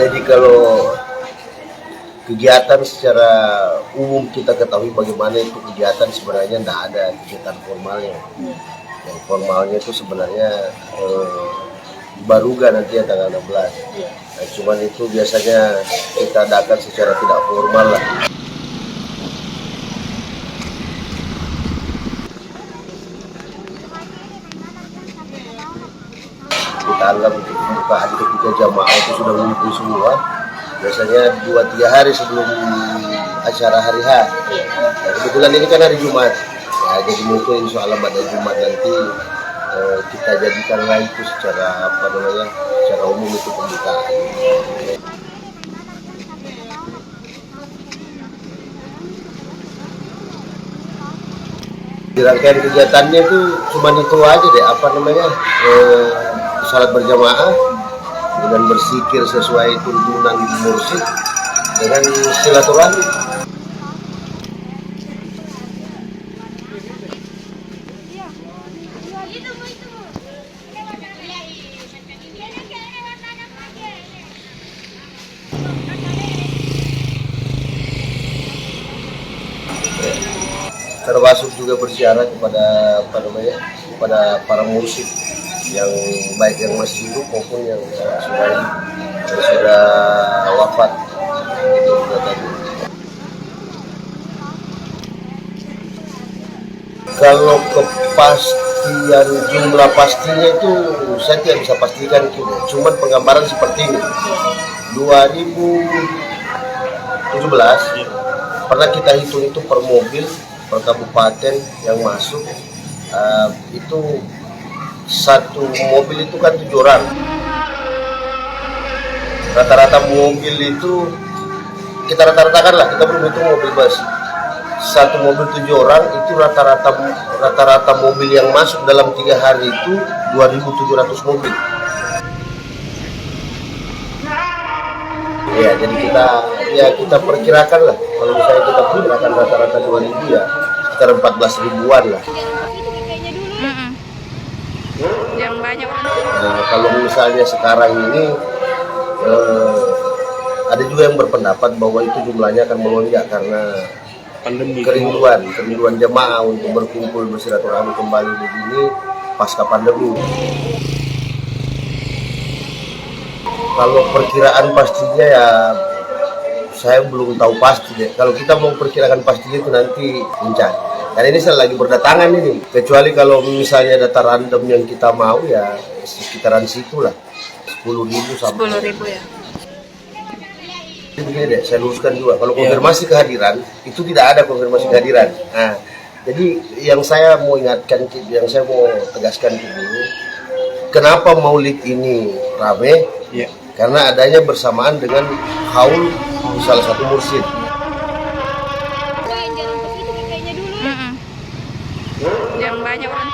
Jadi kalau kegiatan secara umum kita ketahui bagaimana itu kegiatan sebenarnya tidak ada kegiatan formalnya. Yang formalnya itu sebenarnya Baruga nanti ya tanggal 16. Nah, cuman itu biasanya kita adakan secara tidak formal lah. Kita anggap untuk pembukaan ketika jamaah itu sudah ngumpul semua. Biasanya 2-3 hari sebelum acara hari H. Nah, kebetulan ini kan hari Jumat. Nah, jadi mungkin insya Allah pada Jumat nanti kita jadikan lagi itu secara secara umum itu pembukaan. Di rangkaian kegiatannya itu cuma itu aja deh, salat berjamaah dan bersikir sesuai tuntunan mursyid dengan silaturahmi. Termasuk juga bersyarat kepada para mursyid yang baik yang masih hidup maupun yang sudah wafat. Itu juga tadi. Kalau kepastian jumlah pastinya itu saya tidak bisa pastikan gitu. Cuman penggambaran seperti ini. 2017 pernah kita hitung itu per mobil per kabupaten yang masuk, itu satu mobil itu kan 7 orang. Rata-rata mobil itu kita rata-ratakan lah, kita belum hitung mobil bus. Satu mobil 7 orang itu rata-rata mobil yang masuk dalam 3 hari itu 2.700 mobil. Ya, jadi kita perkirakan lah, kalau misalnya kita perkirakan rata-rata 2.000 ya sekitar 14 ribuan lah. Yang banyak. Nah, kalau misalnya sekarang ini ada juga yang berpendapat bahwa itu jumlahnya akan melonjak karena pandemi, kerinduan jemaah untuk berkumpul bersilaturahmi kembali begini pasca pandemi. Kalau perkiraan pastinya ya saya belum tahu pasti deh. Kalau kita mau perkirakan pastinya itu nanti puncak. Karena ini saya lagi berdatangan ini. Kecuali kalau misalnya data random yang kita mau ya sekitaran situ lah. 10.000 sampai 10.000 ya. Begini deh, saya luruskan juga. Kalau konfirmasi kehadiran itu tidak ada konfirmasi kehadiran. Nah, jadi yang saya mau ingatkan, yang saya mau tegaskan dulu, kenapa Maulid ini rame? Ya. Karena adanya bersamaan dengan haul salah satu mursyid. Yang banyak orang